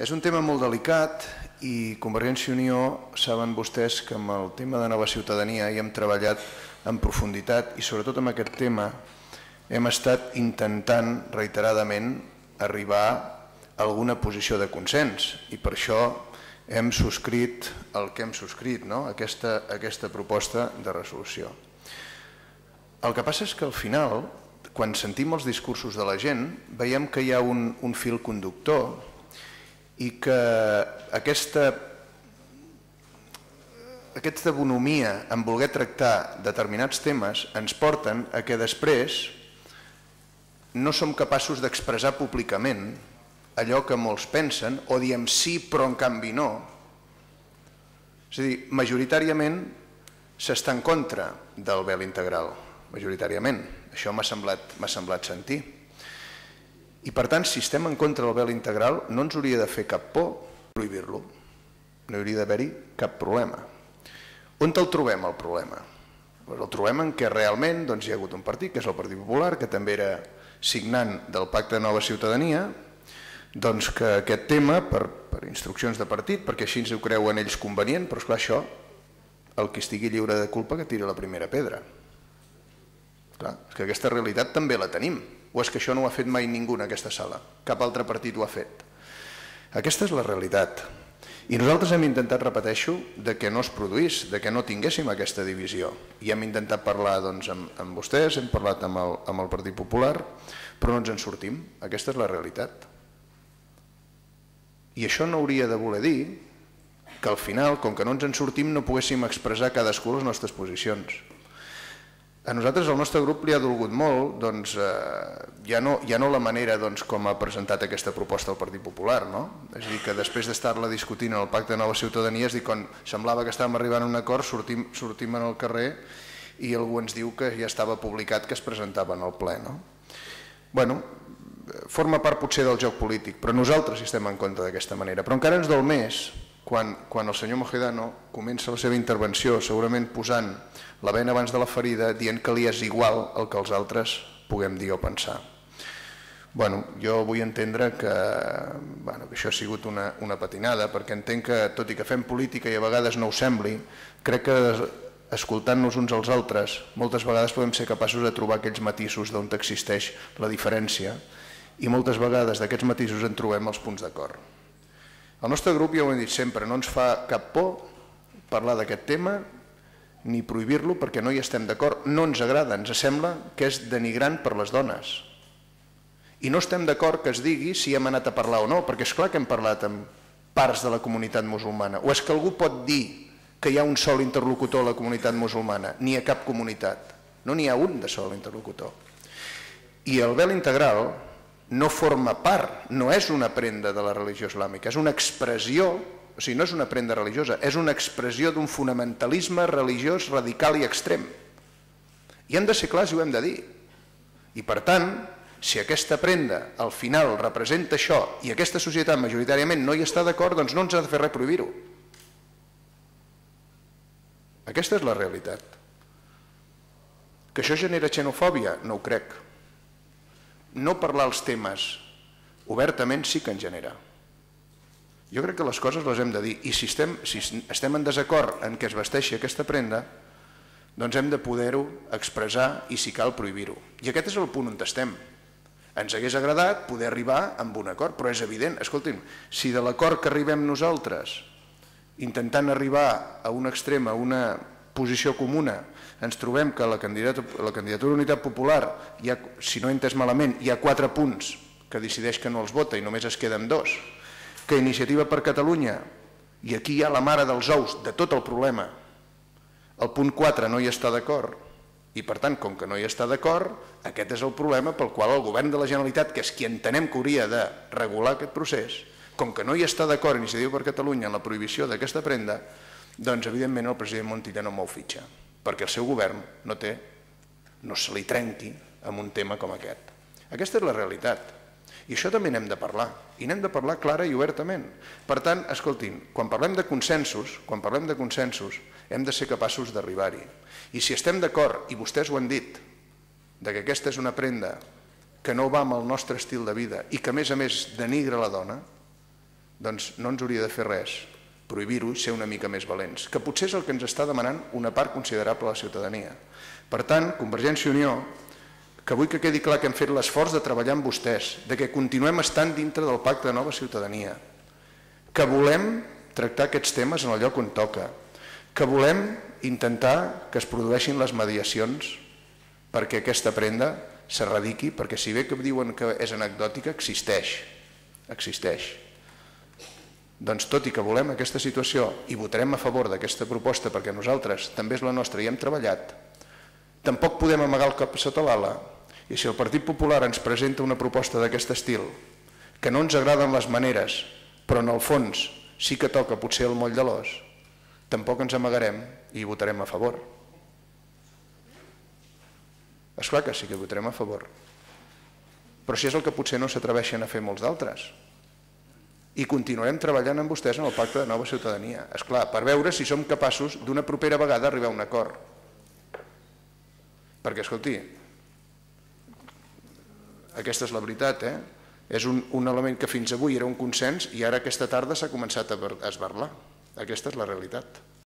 És un tema molt delicat i Convergència i Unió saben vostès que amb el tema de nova ciutadania hi hem treballat en profunditat i sobretot amb aquest tema hem estat intentant reiteradament arribar a alguna posició de consens i per això hem subscrit el que hem subscrit, aquesta proposta de resolució. El que passa és que al final, quan sentim els discursos de la gent, veiem que hi ha un fil conductor i que aquesta bonomia en voler tractar determinats temes ens porten a que després no som capaços d'expressar públicament allò que molts pensen o diem sí però en canvi no. És a dir, majoritàriament s'està en contra del vel integral, majoritàriament. Això m'ha semblat sentir. I per tant, si estem en contra del vel integral, no ens hauria de fer cap por prohibir-lo. No hauria d'haver-hi cap problema. On el trobem, el problema? El trobem en què realment hi ha hagut un partit, que és el Partit Popular, que també era signant del Pacte de Nova Ciutadania, que aquest tema, per instruccions de partit, perquè així ens ho creuen ells convenient, però esclar, això, el que estigui lliure de culpa que tiri la primera pedra. Clar, és que aquesta realitat també la tenim. O és que això no ho ha fet mai ningú en aquesta sala? Cap altre partit ho ha fet. Aquesta és la realitat. I nosaltres hem intentat, repeteixo, que no es produís, que no tinguéssim aquesta divisió. I hem intentat parlar amb vostès, hem parlat amb el Partit Popular, però no ens en sortim. Aquesta és la realitat. I això no hauria de voler dir que al final, com que no ens en sortim, no poguéssim expressar cadascú les nostres posicions. A nosaltres, al nostre grup, li ha dolgut molt ja no la manera com ha presentat aquesta proposta al Partit Popular, no? És a dir, que després d'estar-la discutint en el Pacte de Nova Ciutadania, és a dir, quan semblava que estàvem arribant a un acord, sortim en el carrer i algú ens diu que ja estava publicat que es presentava en el ple, no? Bueno, forma part potser del joc polític, però nosaltres estem en contra d'aquesta manera. Però encara ens dol més quan el senyor Mojedano comença la seva intervenció segurament posant la bena abans de la ferida, dient que li és igual el que els altres puguem dir o pensar. Bueno, jo vull entendre que això ha sigut una patinada, perquè entenc que, tot i que fem política i a vegades no ho sembli, crec que escoltant-nos uns als altres, moltes vegades podem ser capaços de trobar aquells matisos d'on existeix la diferència i moltes vegades d'aquests matisos en trobem els punts d'acord. El nostre grup, ja ho hem dit sempre, no ens fa cap por parlar d'aquest tema ni prohibir-lo perquè no hi estem d'acord. No ens agrada, ens sembla que és denigrant per les dones. I no estem d'acord que es digui si hem anat a parlar o no, perquè és clar que hem parlat amb parts de la comunitat musulmana. O és que algú pot dir que hi ha un sol interlocutor a la comunitat musulmana? Ni a cap comunitat. No n'hi ha un de sol interlocutor. I el vel integral no forma part, no és una prenda de la religió islàmica, és una expressió, o sigui, no és una prenda religiosa, és una expressió d'un fonamentalisme religiós radical i extrem. I hem de ser clars i ho hem de dir. I per tant, si aquesta prenda al final representa això i aquesta societat majoritàriament no hi està d'acord, doncs no ens ha de fer res prohibir-ho. Aquesta és la realitat. Que això genera xenofòbia? No ho crec. No parlar els temes obertament sí que en genera. Jo crec que les coses les hem de dir i si estem en desacord en què es vesteixi aquesta prenda, doncs hem de poder-ho expressar i si cal prohibir-ho. I aquest és el punt on estem. Ens hagués agradat poder arribar amb un acord, però és evident, escolti'm, si de l'acord que arribem nosaltres intentant arribar a un extrem, a una posició comuna, ens trobem que la candidatura d'Unitat Popular, si no he entès malament, hi ha 4 punts que decideix que no els vota i només es queden 2, que Iniciativa per Catalunya, i aquí hi ha la mare dels ous de tot el problema, el punt 4 no hi està d'acord, i per tant, com que no hi està d'acord, aquest és el problema pel qual el govern de la Generalitat, que és qui entenem que hauria de regular aquest procés, com que no hi està d'acord Iniciativa per Catalunya en la prohibició d'aquesta prenda, doncs evidentment el president Montilla no mou fitxa, perquè el seu govern no se li trenqui amb un tema com aquest. Aquesta és la realitat. I això també n'hem de parlar, i n'hem de parlar clara i obertament. Per tant, escoltin, quan parlem de consensos, hem de ser capaços d'arribar-hi. I si estem d'acord, i vostès ho han dit, que aquesta és una prenda que no va amb el nostre estil de vida i que a més denigra la dona, doncs no ens hauria de fer res, prohibir-ho i ser una mica més valents, que potser és el que ens està demanant una part considerable de la ciutadania. Per tant, Convergència i Unió, que vull que quedi clar que hem fet l'esforç de treballar amb vostès, de que continuem estant dintre del Pacte de Nova Ciutadania, que volem tractar aquests temes en el lloc on toca, que volem intentar que es produeixin les mediacions perquè aquesta prenda s'erradiqui, perquè si bé que diuen que és anecdòtica, existeix. Doncs tot i que volem aquesta situació i votarem a favor d'aquesta proposta perquè nosaltres també és la nostra i hem treballat, tampoc podem amagar el cap sota l'ala. I si el Partit Popular ens presenta una proposta d'aquest estil, que no ens agraden les maneres, però en el fons sí que toca potser el moll de l'os, tampoc ens amagarem i votarem a favor. Esclar que sí que votarem a favor. Però si és el que potser no s'atreveixen a fer molts d'altres. I continuarem treballant amb vostès en el Pacte de Nova Ciutadania. Esclar, per veure si som capaços d'una propera vegada arribar a un acord. Perquè, escolti, aquesta és la veritat, és un element que fins avui era un consens i ara aquesta tarda s'ha començat a esberlar. Aquesta és la realitat.